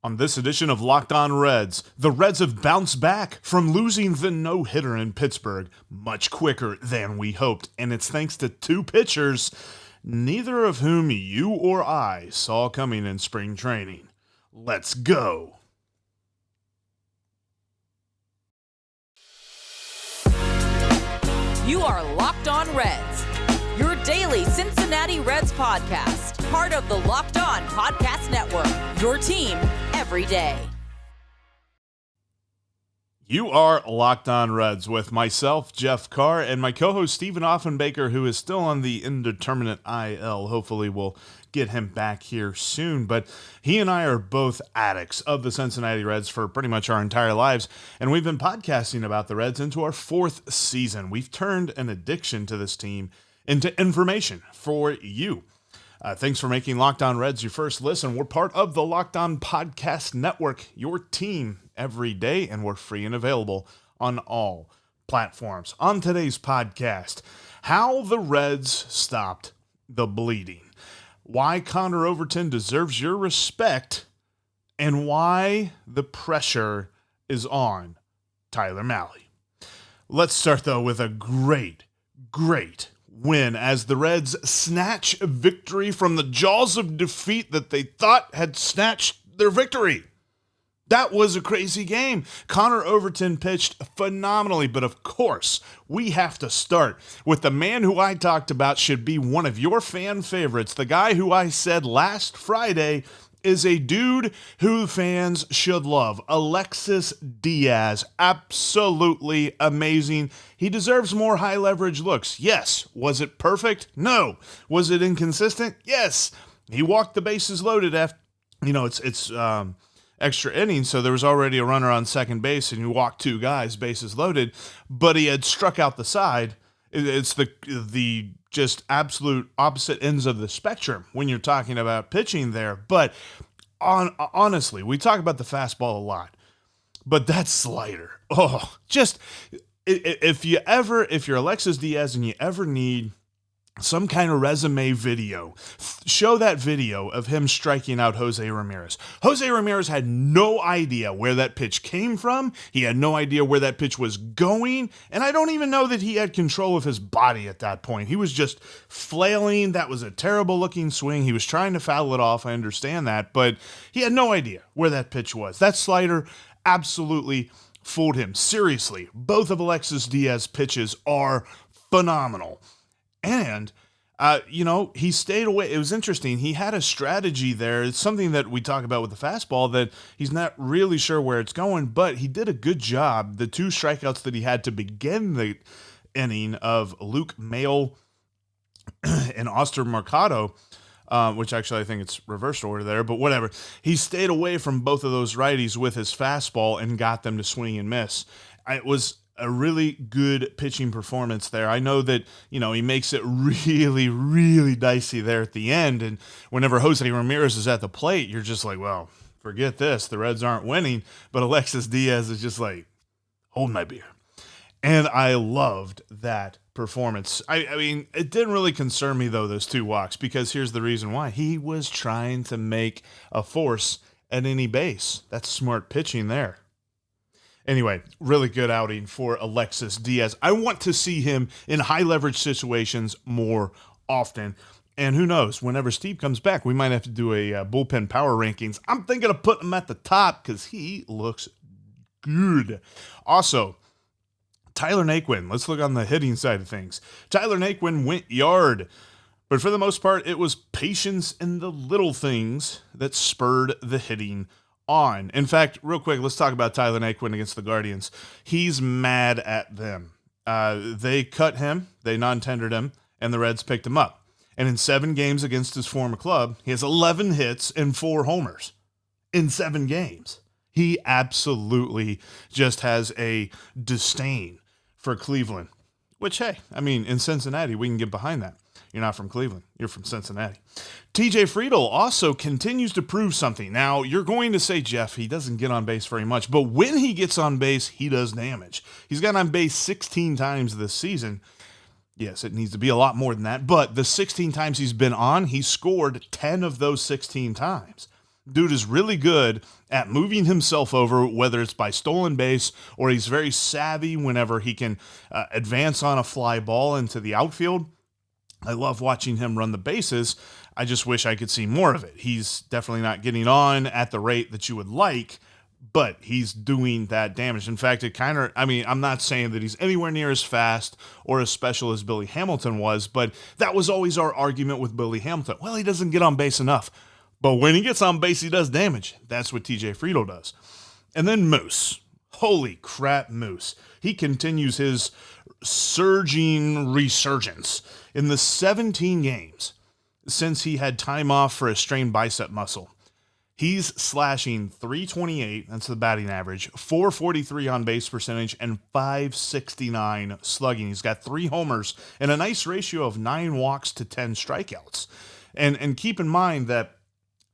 On this edition of Locked On Reds, the Reds have bounced back from losing the no-hitter in Pittsburgh much quicker than we hoped, and it's thanks to two pitchers, neither of whom you or I saw coming in spring training. Let's go! You are Locked On Reds, your daily Cincinnati Reds podcast, part of the Locked On Podcast Network, your team every day. You are Locked On Reds with myself, Jeff Carr, and my co-host Stephen Offenbaker, who is still on the indeterminate IL. Hopefully we'll get him back here soon, but he and I are both addicts of the Cincinnati Reds for pretty much our entire lives, and we've been podcasting about the Reds into our fourth season. We've turned an addiction to this team into information for you. Thanks for making Locked On Reds your first listen. We're part of the Locked On Podcast Network, your team every day, and we're free and available on all platforms. On today's podcast, how the Reds stopped the bleeding, why Conner Overton deserves your respect, and why the pressure is on Tyler Mahle. Let's start, though, with a great win as the Reds snatch victory from the jaws of defeat that they thought had snatched their victory. That was a crazy game. Conner Overton pitched phenomenally, but of course, we have to start with the man who I talked about should be one of your fan favorites, the guy who I said last Friday is a dude who fans should love. Alexis Diaz, absolutely amazing. He deserves more high leverage looks. Yes. Was it perfect? No. Was it inconsistent? Yes. He walked the bases loaded after, it's extra innings, so there was already a runner on second base, and you walked two guys, bases loaded, but he had struck out the side. It's the just absolute opposite ends of the spectrum when you're talking about pitching there. But honestly, we talk about the fastball a lot, but that slider, if you're Alexis Diaz and you ever need some kind of resume video, show that video of him striking out Jose Ramirez. Jose Ramirez had no idea where that pitch came from. He had no idea where that pitch was going. And I don't even know that he had control of his body at that point. He was just flailing. That was a terrible looking swing. He was trying to foul it off. I understand that, but he had no idea where that pitch was. That slider absolutely fooled him. Seriously, both of Alexis Diaz's pitches are phenomenal. And, he stayed away. It was interesting. He had a strategy there. It's something that we talk about with the fastball that he's not really sure where it's going, but he did a good job. The two strikeouts that he had to begin the inning of Luke Mahle and Oster Mercado, which actually I think it's reversed order there, but whatever. He stayed away from both of those righties with his fastball and got them to swing and miss. It was a really good pitching performance there. I know that, he makes it really, really dicey there at the end. And whenever Jose Ramirez is at the plate, you're just like, well, forget this. The Reds aren't winning. But Alexis Diaz is just like, hold my beer. And I loved that performance. I mean, it didn't really concern me, though, those two walks, because here's the reason why. He was trying to make a force at any base. That's smart pitching there. Anyway, really good outing for Alexis Diaz. I want to see him in high leverage situations more often. And who knows, whenever Steve comes back, we might have to do a bullpen power rankings. I'm thinking of putting him at the top because he looks good. Also, Tyler Naquin. Let's look on the hitting side of things. Tyler Naquin went yard. But for the most part, it was patience in the little things that spurred the hitting on. In fact, real quick, let's talk about Tyler Naquin against the Guardians. He's mad at them. They cut him, they non-tendered him, and the Reds picked him up. And in 7 games against his former club, he has 11 hits and 4 homers in 7 games. He absolutely just has a disdain for Cleveland, which, hey, I mean, in Cincinnati, we can get behind that. You're not from Cleveland. You're from Cincinnati. TJ Friedl also continues to prove something. Now, you're going to say, Jeff, he doesn't get on base very much, but when he gets on base, he does damage. He's gotten on base 16 times this season. Yes, it needs to be a lot more than that, but the 16 times he's been on, he scored 10 of those 16 times. Dude is really good at moving himself over, whether it's by stolen base or he's very savvy whenever he can advance on a fly ball into the outfield. I love watching him run the bases. I just wish I could see more of it. He's definitely not getting on at the rate that you would like, but he's doing that damage. In fact, I'm not saying that he's anywhere near as fast or as special as Billy Hamilton was, but that was always our argument with Billy Hamilton. Well, he doesn't get on base enough. But when he gets on base, he does damage. That's what TJ Friedl does. And then Moose. Holy crap, Moose. He continues his surging resurgence. In the 17 games since he had time off for a strained bicep muscle, he's slashing .328, that's the batting average, .443 on base percentage, and .569 slugging. He's got 3 homers and a nice ratio of 9 walks to 10 strikeouts. And keep in mind that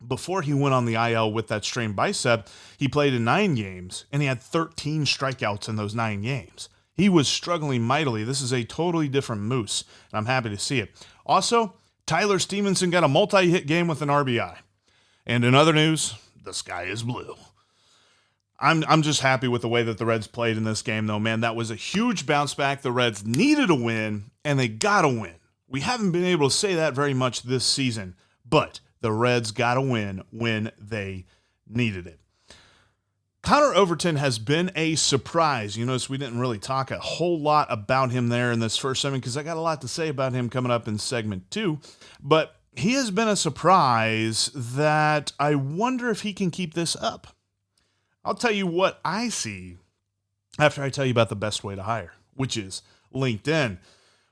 before he went on the IL with that strained bicep, he played in 9 games, and he had 13 strikeouts in those 9 games. He was struggling mightily. This is a totally different Moose, and I'm happy to see it. Also, Tyler Stevenson got a multi-hit game with an RBI. And in other news, the sky is blue. I'm just happy with the way that the Reds played in this game, though, man. That was a huge bounce back. The Reds needed a win, and they got a win. We haven't been able to say that very much this season, but the Reds got a win when they needed it. Conner Overton has been a surprise. You notice we didn't really talk a whole lot about him there in this first segment because I got a lot to say about him coming up in segment 2. But he has been a surprise that I wonder if he can keep this up. I'll tell you what I see after I tell you about the best way to hire, which is LinkedIn.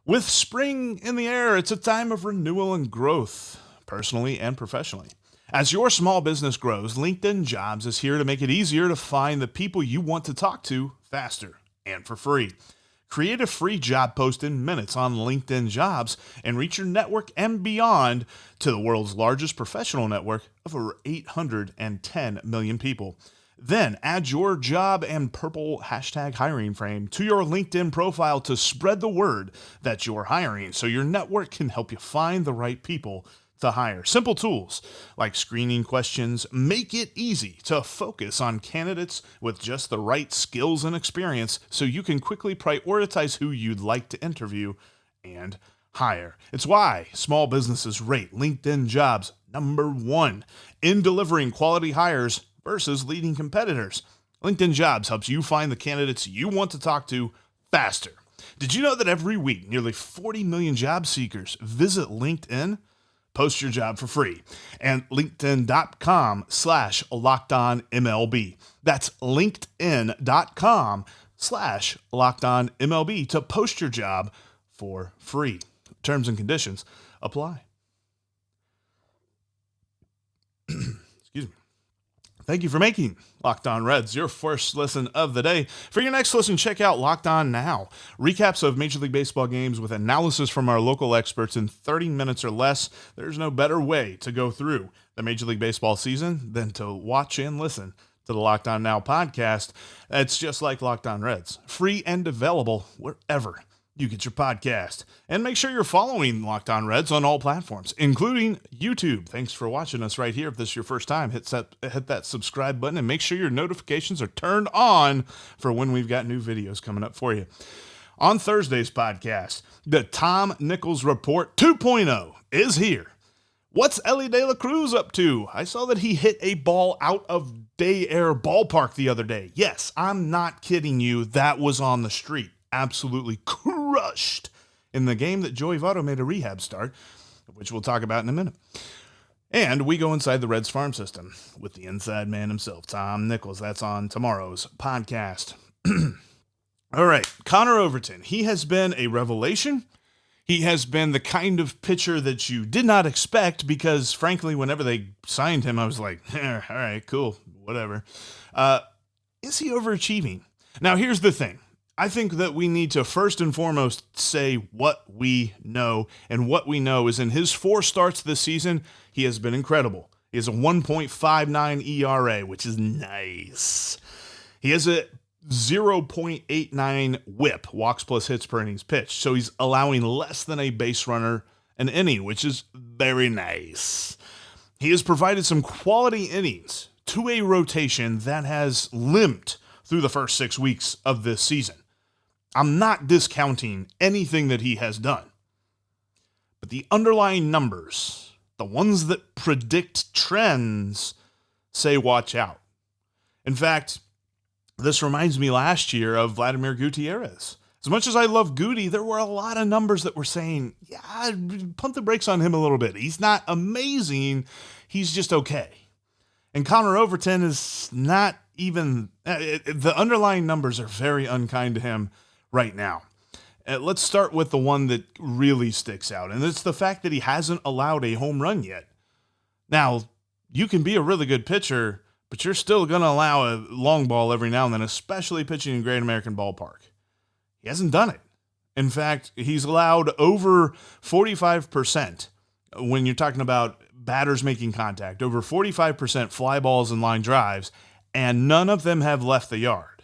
With spring in the air, it's a time of renewal and growth, personally and professionally. As your small business grows, LinkedIn Jobs is here to make it easier to find the people you want to talk to faster and for free. Create a free job post in minutes on LinkedIn Jobs and reach your network and beyond to the world's largest professional network of over 810 million people. Then add your job and purple hashtag hiring frame to your LinkedIn profile to spread the word that you're hiring so your network can help you find the right people to hire. Simple tools like screening questions make it easy to focus on candidates with just the right skills and experience so you can quickly prioritize who you'd like to interview and hire. It's why small businesses rate LinkedIn Jobs number 1 in delivering quality hires versus leading competitors. LinkedIn Jobs helps you find the candidates you want to talk to faster. Did you know that every week nearly 40 million job seekers visit LinkedIn? Post your job for free. And LinkedIn.com/LockedOnMLB. That's LinkedIn.com/LockedOnMLB to post your job for free. Terms and conditions apply. Excuse me. Thank you for making Locked On Reds your first listen of the day. For your next listen, check out Locked On Now. Recaps of Major League Baseball games with analysis from our local experts in 30 minutes or less. There's no better way to go through the Major League Baseball season than to watch and listen to the Locked On Now podcast. It's just like Locked On Reds. Free and available wherever you get your podcast. And make sure you're following Locked On Reds on all platforms, including YouTube. Thanks for watching us right here. If this is your first time, hit that subscribe button and make sure your notifications are turned on for when we've got new videos coming up for you. On Thursday's podcast, the Tom Nichols Report 2.0 is here. What's Ellie De La Cruz up to? I saw that he hit a ball out of Day Air Ballpark the other day. Yes, I'm not kidding you. That was on the street. Absolutely crushed in the game that Joey Votto made a rehab start, which we'll talk about in a minute. And we go inside the Reds farm system with the inside man himself, Tom Nichols. That's on tomorrow's podcast. All right, Conner Overton. He has been a revelation. He has been the kind of pitcher that you did not expect because, frankly, whenever they signed him, I was like, all right, cool, whatever. Is he overachieving? Now, here's the thing. I think that we need to first and foremost say what we know, and what we know is in his 4 starts this season, he has been incredible. He has a 1.59 ERA, which is nice. He has a 0.89 whip, walks plus hits per innings pitched, so he's allowing less than a base runner an inning, which is very nice. He has provided some quality innings to a rotation that has limped through the first 6 weeks of this season. I'm not discounting anything that he has done. But the underlying numbers, the ones that predict trends, say watch out. In fact, this reminds me last year of Vladimir Gutierrez. As much as I love Goody, there were a lot of numbers that were saying, yeah, pump the brakes on him a little bit. He's not amazing. He's just okay. And Conner Overton is not even, the underlying numbers are very unkind to him right now. Let's start with the one that really sticks out, and it's the fact that he hasn't allowed a home run yet. Now, you can be a really good pitcher, but you're still going to allow a long ball every now and then, especially pitching in Great American Ballpark. He hasn't done it. In fact, he's allowed over 45% when you're talking about batters making contact, over 45% fly balls and line drives, and none of them have left the yard.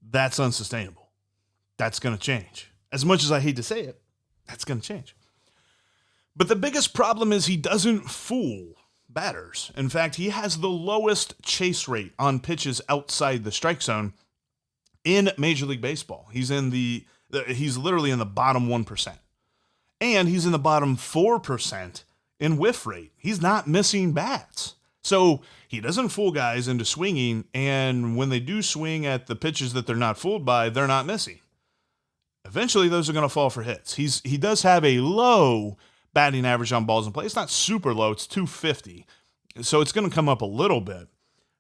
That's unsustainable. That's going to change. As much as I hate to say it, that's going to change. But the biggest problem is he doesn't fool batters. In fact, he has the lowest chase rate on pitches outside the strike zone in Major League Baseball. He's literally in the bottom 1%. And he's in the bottom 4% in whiff rate. He's not missing bats. So he doesn't fool guys into swinging, and when they do swing at the pitches that they're not fooled by, they're not missing. Eventually, those are going to fall for hits. He does have a low batting average on balls in play. It's not super low. It's 250. So it's going to come up a little bit.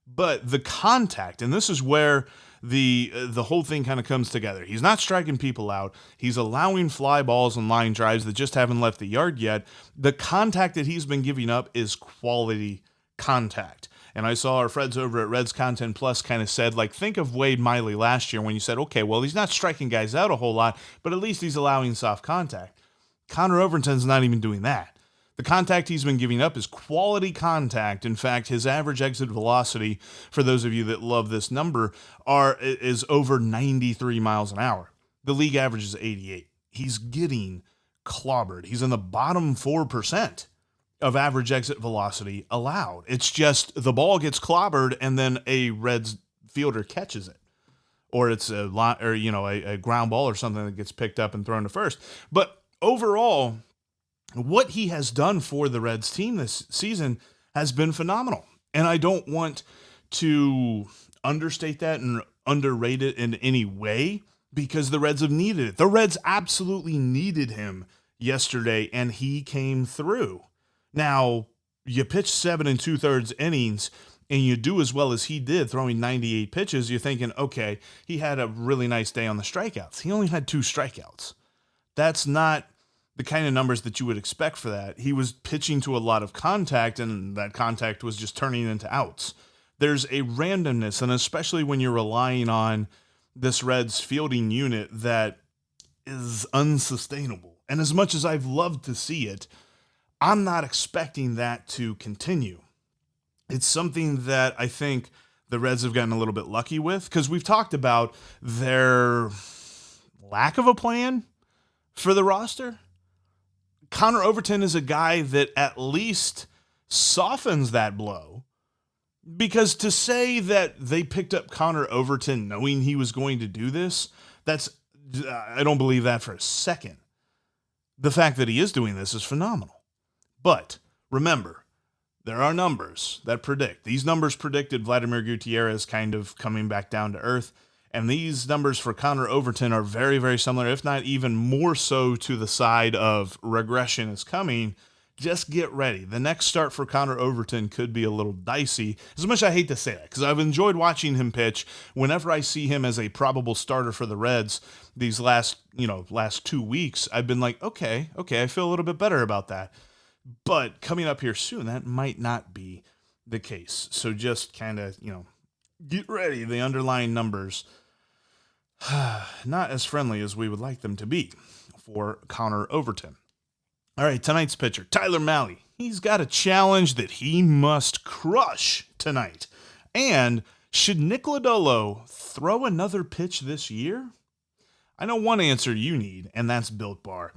But the contact, and this is where the whole thing kind of comes together. He's not striking people out. He's allowing fly balls and line drives that just haven't left the yard yet. The contact that he's been giving up is quality contact. And I saw our friends over at Reds Content Plus kind of said, like, think of Wade Miley last year when you said, okay, well, he's not striking guys out a whole lot, but at least he's allowing soft contact. Conner Overton's not even doing that. The contact he's been giving up is quality contact. In fact, his average exit velocity, for those of you that love this number, is over 93 miles an hour. The league average is 88. He's getting clobbered. He's in the bottom 4% of average exit velocity allowed. It's just the ball gets clobbered and then a Reds fielder catches it. Or it's a ground ball or something that gets picked up and thrown to first. But overall, what he has done for the Reds team this season has been phenomenal. And I don't want to understate that and underrate it in any way, because the Reds have needed it. The Reds absolutely needed him yesterday, and he came through. Now, you pitch 7 2/3 innings, and you do as well as he did, throwing 98 pitches, you're thinking, okay, he had a really nice day on the strikeouts. He only had 2 strikeouts. That's not the kind of numbers that you would expect for that. He was pitching to a lot of contact, and that contact was just turning into outs. There's a randomness, and especially when you're relying on this Reds fielding unit that is unsustainable. And as much as I've loved to see it, I'm not expecting that to continue. It's something that I think the Reds have gotten a little bit lucky with, because we've talked about their lack of a plan for the roster. Conner Overton is a guy that at least softens that blow, because to say that they picked up Conner Overton knowing he was going to do this, I don't believe that for a second. The fact that he is doing this is phenomenal. But remember, there are numbers that predict. These numbers predicted Vladimir Gutierrez kind of coming back down to earth. And these numbers for Conner Overton are very, very similar, if not even more so, to the side of regression is coming. Just get ready. The next start for Conner Overton could be a little dicey. As much as I hate to say that, because I've enjoyed watching him pitch. Whenever I see him as a probable starter for the Reds these last 2 weeks, I've been like, okay, I feel a little bit better about that. But coming up here soon, that might not be the case. So just kind of, get ready. The underlying numbers, not as friendly as we would like them to be for Conner Overton. All right, tonight's pitcher, Tyler Mahle. He's got a challenge that he must crush tonight. And should Nick Lodolo throw another pitch this year? I know one answer you need, and that's Built Bar.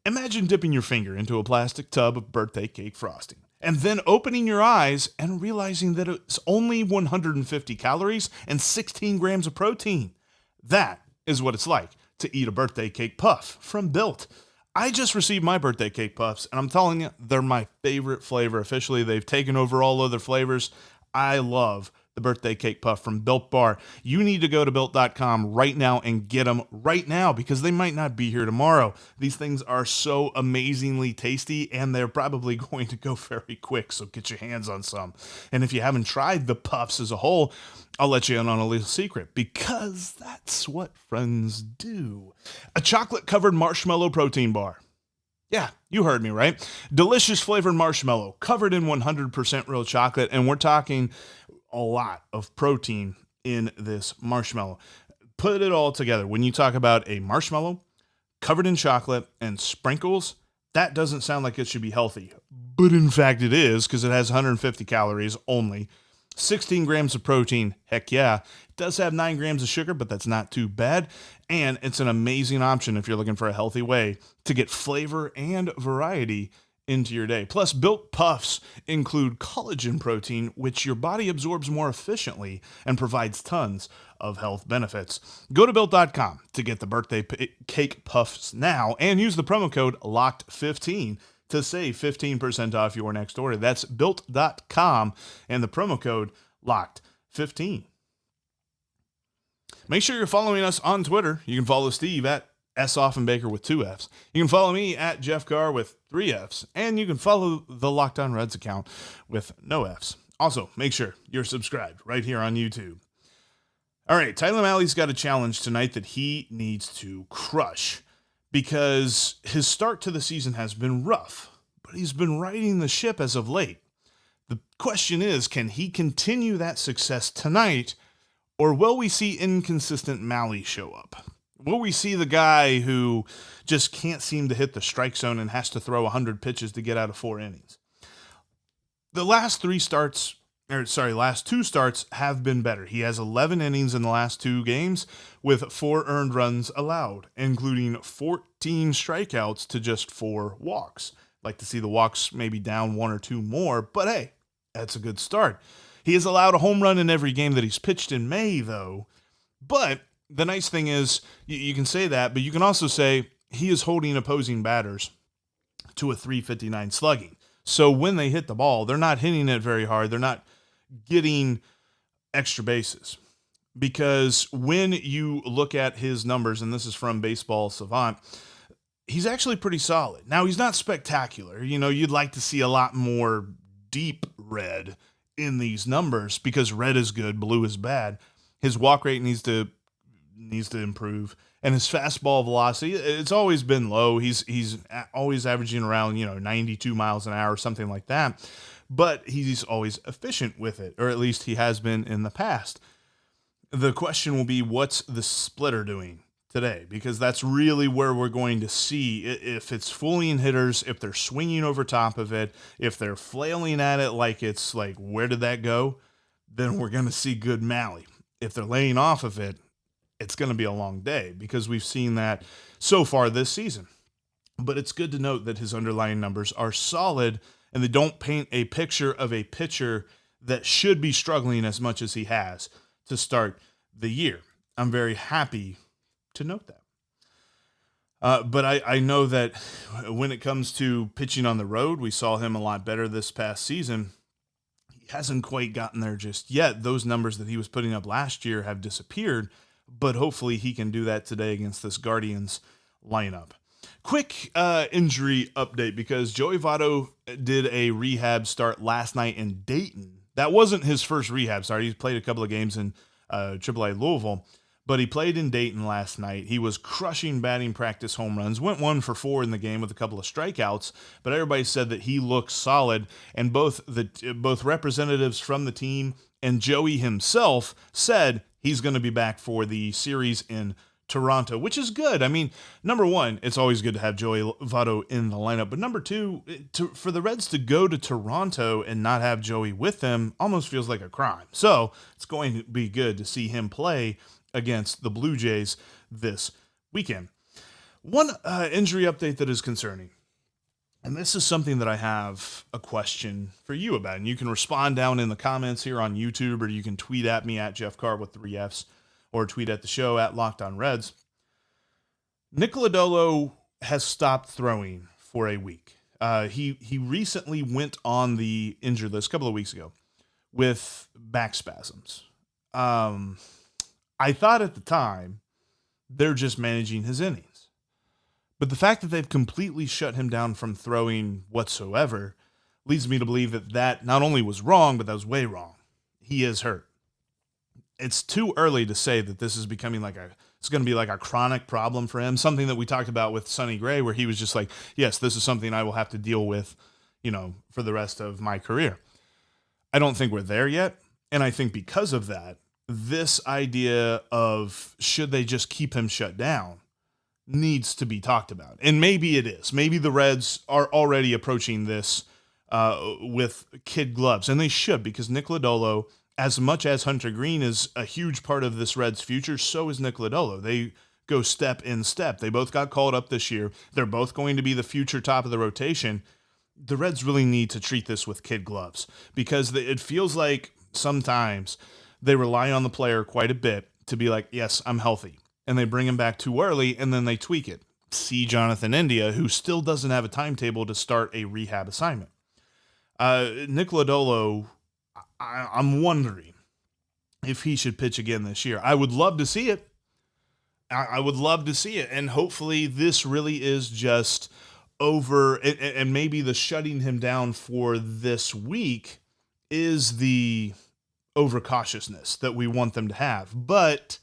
Imagine dipping your finger into a plastic tub of birthday cake frosting and then opening your eyes and realizing that it's only 150 calories and 16 grams of protein. That is what it's like to eat a birthday cake puff from Built. I just received my birthday cake puffs, and I'm telling you, they're my favorite flavor. Officially, they've taken over all other flavors. I love the birthday cake puff from Built Bar. You need to go to Built.com right now and get them right now because they might not be here tomorrow. These things are so amazingly tasty, and they're probably going to go very quick, so get your hands on some. And if you haven't tried the puffs as a whole, I'll let you in on a little secret because that's what friends do. A chocolate-covered marshmallow protein bar. Yeah, you heard me right. Delicious flavored marshmallow covered in 100% real chocolate, and we're talking a lot of protein in this marshmallow. Put it all together. When you talk about a marshmallow covered in chocolate and sprinkles, that doesn't sound like it should be healthy. But in fact it is, because it has 150 calories only. 16 grams of protein, heck yeah. It does have 9 grams of sugar, but that's not too bad. And it's an amazing option if you're looking for a healthy way to get flavor and variety into your day. Plus, Built Puffs include collagen protein, which your body absorbs more efficiently and provides tons of health benefits. Go to Built.com to get the birthday cake puffs now and use the promo code LOCKED15 to save 15% off your next order. That's Built.com and the promo code LOCKED15. Make sure you're following us on Twitter. You can follow Steve at @SOffenbaker with 2 Fs. You can follow me at Jeff Carr with 3 Fs. And you can follow the Locked On Reds account with no Fs. Also, make sure you're subscribed right here on YouTube. All right, Tyler Mahle's got a challenge tonight that he needs to crush because his start to the season has been rough, but he's been riding the ship as of late. The question is, can he continue that success tonight, or will we see inconsistent Mahle show up? Will we see the guy who just can't seem to hit the strike zone and has to throw 100 pitches to get out of 4 innings? The last 2 starts have been better. He has 11 innings in the last 2 games with 4 earned runs allowed, including 14 strikeouts to just 4 walks. Like to see the walks maybe down 1 or 2 more, but hey, that's a good start. He has allowed a home run in every game that he's pitched in May, though. But the nice thing is, you can say that, but you can also say he is holding opposing batters to a .359 slugging. So when they hit the ball, they're not hitting it very hard. They're not getting extra bases. Because when you look at his numbers, and this is from Baseball Savant, he's actually pretty solid. Now, he's not spectacular. You know, you'd like to see a lot more deep red in these numbers because red is good, blue is bad. His walk rate needs to improve, and his fastball velocity, it's always been low. He's always averaging around 92 miles an hour, something like that, but he's always efficient with it, or at least he has been in the past. The question will be, what's the splitter doing today? Because that's really where we're going to see if it's fooling hitters, if they're swinging over top of it, if they're flailing at it like it's like, where did that go? Then we're going to see good Mahle. If they're laying off of it, it's going to be a long day because we've seen that so far this season. But it's good to note that his underlying numbers are solid and they don't paint a picture of a pitcher that should be struggling as much as he has to start the year. I'm very happy to note that. But I know that when it comes to pitching on the road, we saw him a lot better this past season. He hasn't quite gotten there just yet. Those numbers that he was putting up last year have disappeared, but hopefully he can do that today against this Guardians lineup. Quick injury update, because Joey Votto did a rehab start last night in Dayton. That wasn't his first rehab start. He played a couple of games in AAA Louisville, but he played in Dayton last night. He was crushing batting practice home runs, went 1 for 4 in the game with a couple of strikeouts, but everybody said that he looked solid, and both representatives from the team and Joey himself said he's going to be back for the series in Toronto, which is good. I mean, number one, it's always good to have Joey Votto in the lineup, but number two, for the Reds to go to Toronto and not have Joey with them almost feels like a crime. So it's going to be good to see him play against the Blue Jays this weekend. One injury update that is concerning. And this is something that I have a question for you about. And you can respond down in the comments here on YouTube, or you can tweet at me at Jeff Carr with 3 Fs, or tweet at the show at Locked On Reds. Nick Lodolo has stopped throwing for a week. He recently went on the injured list a couple of weeks ago with back spasms. I thought at the time they're just managing his innings. But the fact that they've completely shut him down from throwing whatsoever leads me to believe that that not only was wrong, but that was way wrong. He is hurt. It's too early to say that this is becoming it's going to be like a chronic problem for him, something that we talked about with Sonny Gray, where he was just like, yes, this is something I will have to deal with, for the rest of my career. I don't think we're there yet. And I think because of that, this idea of should they just keep him shut down needs to be talked about. And maybe it is. Maybe the Reds are already approaching this with kid gloves, and they should, because Nick Lodolo, as much as Hunter Green is a huge part of this Reds future, so is Nick Lodolo. They go step in step. They both got called up this year. They're both going to be the future top of the rotation. The Reds really need to treat this with kid gloves, because it feels like sometimes they rely on the player quite a bit to be like, yes, I'm healthy. And they bring him back too early, and then they tweak it. See Jonathan India, who still doesn't have a timetable to start a rehab assignment. Nick Lodolo, I'm wondering if he should pitch again this year. I would love to see it. I would love to see it. And hopefully this really is just over, and maybe the shutting him down for this week is the overcautiousness that we want them to have. But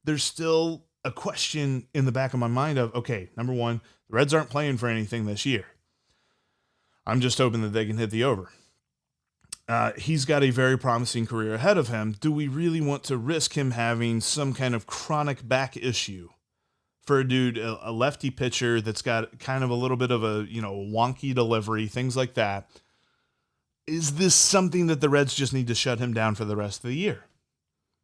there's still a question in the back of my mind of, okay, number one, the Reds aren't playing for anything this year. I'm just hoping that they can hit the over. He's got a very promising career ahead of him. Do we really want to risk him having some kind of chronic back issue for a dude, a lefty pitcher that's got kind of a little bit of a, wonky delivery, things like that? Is this something that the Reds just need to shut him down for the rest of the year?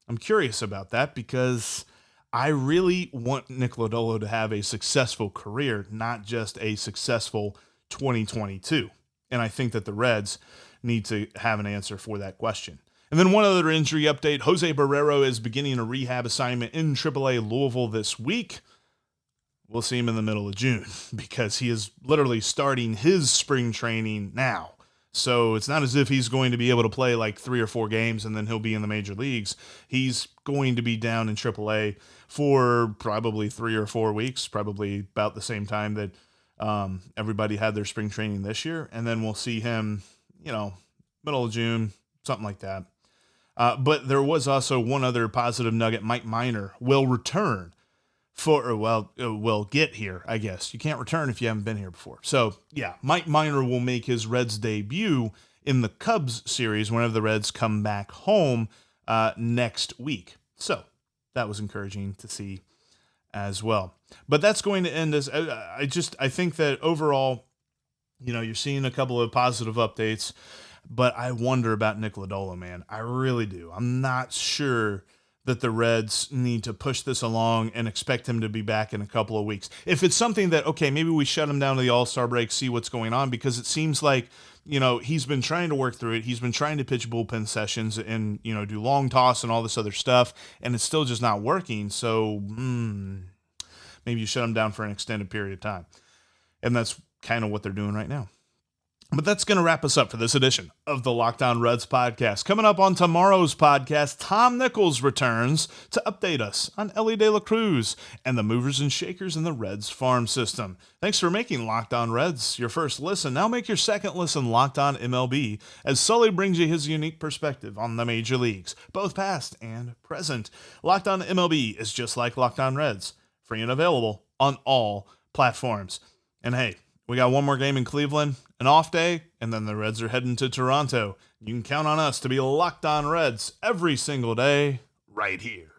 I'm curious about that, because I really want Nick Lodolo to have a successful career, not just a successful 2022. And I think that the Reds need to have an answer for that question. And then one other injury update. Jose Barrero is beginning a rehab assignment in AAA Louisville this week. We'll see him in the middle of June, because he is literally starting his spring training now. So it's not as if he's going to be able to play like 3 or 4 games and then he'll be in the major leagues. He's going to be down in AAA for probably 3 or 4 weeks, probably about the same time that everybody had their spring training this year. And then we'll see him, middle of June, something like that. But there was also one other positive nugget. Mike Minor will return will get here, I guess. You can't return if you haven't been here before. So, yeah, Mike Minor will make his Reds debut in the Cubs series whenever the Reds come back home next week. So, that was encouraging to see as well. But that's going to end as I think that overall, you're seeing a couple of positive updates, but I wonder about Nick Lodolo, man. I really do. I'm not sure that the Reds need to push this along and expect him to be back in a couple of weeks. If it's something that, okay, maybe we shut him down to the All-Star break, see what's going on, because it seems like, he's been trying to work through it. He's been trying to pitch bullpen sessions and, do long toss and all this other stuff, and it's still just not working. So maybe you shut him down for an extended period of time. And that's kind of what they're doing right now. But that's going to wrap us up for this edition of the Locked On Reds podcast. Coming up on tomorrow's podcast, Tom Nichols returns to update us on Ellie De La Cruz and the movers and shakers in the Reds farm system. Thanks for making Locked On Reds your first listen. Now make your second listen Locked On MLB, as Sully brings you his unique perspective on the major leagues, both past and present. Locked On MLB is just like Locked On Reds, free and available on all platforms. And hey, we got one more game in Cleveland, an off day, and then the Reds are heading to Toronto. You can count on us to be Locked On Reds every single day right here.